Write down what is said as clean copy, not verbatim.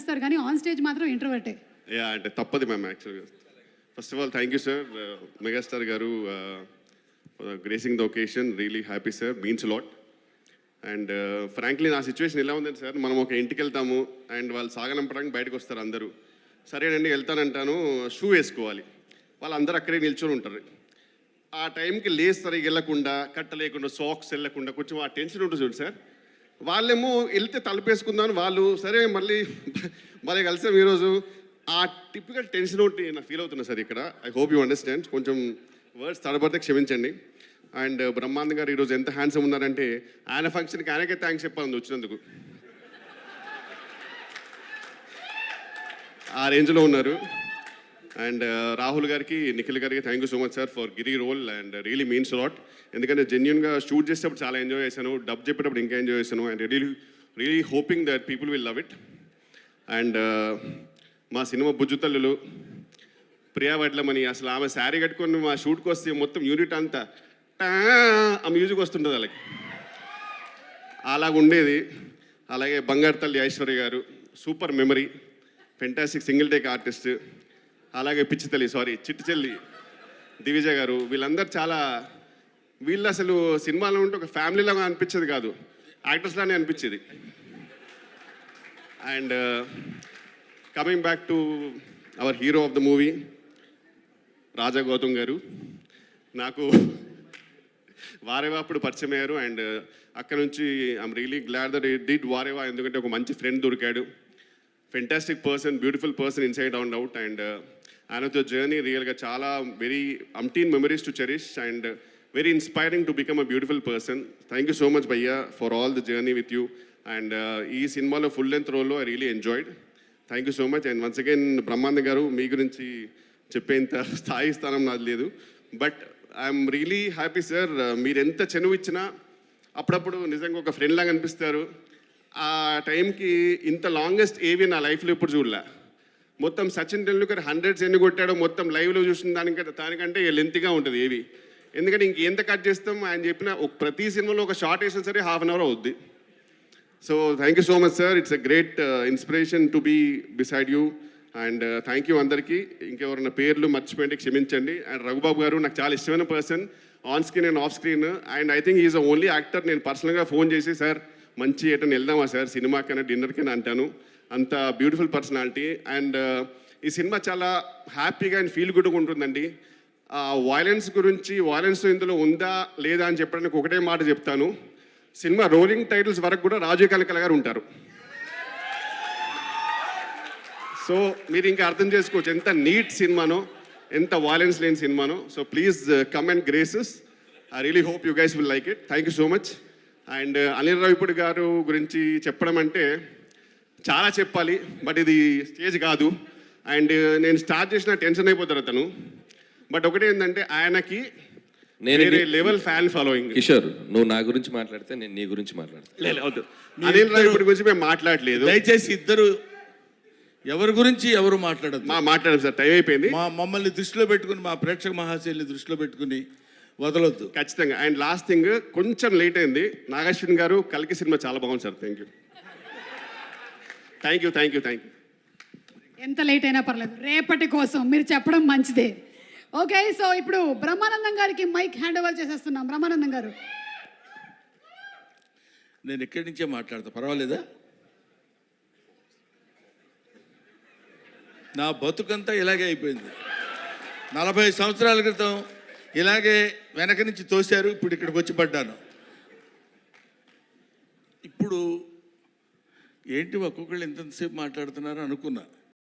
కనిపిస్తారు కానీ on stage మాత్రం ఇంట్రోవర్టే. యా అంటే తప్పదు మ్యామ్ యాక్చువల్గా. First of all thank you sir megastar garu gracing the occasion. Really happy sir, means lot. And frankly నా సిచ్యువేషన్ ఎలా ఉందండి సార్, మనం ఒక ఇంటికి వెళ్తాము అండ్ వాళ్ళు సాగనంపడానికి బయటకు వస్తారు అందరూ. సరేనండి వెళ్తానంటాను, షూ వేసుకోవాలి, వాళ్ళందరూ అక్కడే నిల్చొని ఉంటారు. ఆ టైంకి లేస్ సరిగ్గా వెళ్ళకుండా, కట్ట లేకుండా, సాక్స్ వెళ్ళకుండా కొంచెం ఆ టెన్షన్ ఉంటుంది చూడు సార్. వాళ్ళేమో వెళ్తే తలుపేసుకుందామని వాళ్ళు, సరే మళ్ళీ కలిసాం ఈరోజు. ఆ టిపికల్ టెన్షన్ ఒకటి నాకు ఫీల్ అవుతున్నా సార్ ఇక్కడ. I hope you understand. కొంచెం వర్డ్స్ తడబడితే క్షమించండి. అండ్ బ్రహ్మానంద్ గారు ఈరోజు ఎంత హ్యాండ్సమ్ ఉన్నారంటే ఆయన ఫంక్షన్కి ఆయనకే థ్యాంక్స్ చెప్పాలని వచ్చినందుకు. ఆ రేంజ్లో ఉన్నారు. అండ్ రాహుల్ గారికి, నిఖిల్ గారికి thank you so much sir for Giri role and really means lot. ఎందుకంటే జెన్యున్గా షూట్ చేసేటప్పుడు చాలా ఎంజాయ్ చేశాను, డబ్ చెప్పేటప్పుడు ఇంకా ఎంజాయ్ చేశాను. And really hoping that people will love it. And మా సినిమా బుజ్జుతల్లులు ప్రియా వడ్లమని, అసలు ఆమె శారీ కట్టుకొని మా షూట్కి వస్తే మొత్తం యూనిట్ అంతా ఆ మ్యూజిక్ వస్తుంటుంది వాళ్ళకి, అలాగుండేది. అలాగే బంగారు తల్లి ఐశ్వర్య గారు, super memory, fantastic single take artist. అలాగే చిట్టి చెల్లి దివిజ గారు, వీళ్ళందరూ చాలా, వీళ్ళు అసలు సినిమాలో ఉంటే ఒక ఫ్యామిలీలాగా అనిపించేది కాదు, యాక్టర్స్లానే అనిపించేది. And coming back to our hero of the movie Raja Gautam garu, నాకు వారేవా అప్పుడు పరిచయం అయ్యారు. అండ్ అక్కడ నుంచి I'm really glad that it did Vaareva, ఎందుకంటే ఒక మంచి ఫ్రెండ్ దొరికాడు. Fantastic person, beautiful person inside and out. And ఆయనతో జర్నీ రియల్గా చాలా వెరీ అంటీన్ memories to cherish and very inspiring to become a beautiful person. Thank you so much భయ్యా for all the journey with you. And ఈ సినిమాలో full length రోల్లో I really enjoyed. Thank you so much. And once again Brahmanand గారు, మీ గురించి చెప్పేంత స్థాయి స్థానం నాది లేదు. But I'm really happy sir. మీరు ఎంత చనువు ఇచ్చినా అప్పుడప్పుడు నిజంగా ఒక ఫ్రెండ్ లాగా అనిపిస్తారు. ఆ టైంకి ఇంత లాంగెస్ట్ ఏవి నా లైఫ్లో ఇప్పుడు చూడలే. మొత్తం సచిన్ టెండూల్కర్ 100s ఎన్ని కొట్టాడో మొత్తం లైవ్లో చూసిన దానికంటే లెంత్గా ఉంటుంది ఏవి. ఎందుకంటే ఇంకెంత కట్ చేస్తాం, ఆయన చెప్పిన ప్రతి సినిమాలో ఒక షార్ట్ వేసినా సరే ½ an hour అవుద్ది. So thank you so much sir. It's a great inspiration to be beside you. And thank you అందరికీ. ఇంకెవరైనా పేర్లు మర్చిపోయింటే క్షమించండి. అండ్ రఘుబాబు గారు నాకు చాలా ఇష్టమైన person, on screen and off screen. And I think is the only actor నేను పర్సనల్గా ఫోన్ చేసి, సార్ మంచి ఎటని వెళ్దామా సార్, సినిమాకైనా డిన్నర్కైనా అంటాను. అంత బ్యూటిఫుల్ పర్సనాలిటీ. అండ్ ఈ సినిమా చాలా హ్యాపీగా అండ్ ఫీల్ గుడ్గా ఉంటుందండి. వైలెన్స్ గురించి, వైలెన్స్ ఇందులో ఉందా లేదా అని చెప్పడానికి ఒకటే మాట చెప్తాను. సినిమా రోలింగ్ టైటిల్స్ వరకు కూడా రాజీవ్ కనకాల గారు ఉంటారు. సో మీరు ఇంకా అర్థం చేసుకోవచ్చు ఎంత నీట్ సినిమానో, ఎంత వైలెన్స్ లేని సినిమానో. So please come and graces. I really hope you guys will like it. Thank you so much. And Anil Ravipudi garu గురించి చెప్పడం అంటే చాలా చెప్పాలి, బట్ ఇది స్టేజ్ కాదు. అండ్ నేను స్టార్ట్ చేసిన టెన్షన్ అయిపోతారు అతను. బట్ ఒకటి ఏంటంటే ఆయనకి లెవెల్ ఫ్యాన్ ఫాలోయింగ్. కిషోర్, నువ్వు నా గురించి మాట్లాడితే నేను నీ గురించి మాట్లాడతాను. అనిల్ రావిపూడి గురించి మేము మాట్లాడలేదు. దయచేసి ఇద్దరు ఎవరి గురించి ఎవరు మాట్లాడదు. మాట్లాడదు సార్, టైం అయిపోయింది. మమ్మల్ని దృష్టిలో పెట్టుకుని, మా ప్రేక్షక మహాశైలిని దృష్టిలో పెట్టుకుని వదలొద్దు ఖచ్చితంగా. అండ్ లాస్ట్ థింగ్, కొంచెం లేట్ అయింది. నాగాశ్విన్ గారు కల్కి సినిమా చాలా బాగుంది sir. Thank you, thank you, thank you, thank you. ఎంత లేట్ అయినా పర్లేదు, రేపటి కోసం మీరు చెప్పడం మంచిదే. ఓకే, సో ఇప్పుడు బ్రహ్మానందం గారికి మైక్ హ్యాండ్ ఓవర్ చేసేస్తున్నాం. బ్రహ్మానందం గారు, నేను ఎక్కడి నుంచే మాట్లాడతా, పర్వాలేదా? నా బతుకంతా ఇలాగే అయిపోయింది. 40 సంవత్సరాల క్రితం ఇలాగే వెనక నుంచి తోశారు, ఇప్పుడు ఇక్కడికి వచ్చి పడ్డాను. ఇప్పుడు ఏంటి ఒక్కొక్కళ్ళు ఎంతసేపు మాట్లాడుతున్నారు అనుకున్నా.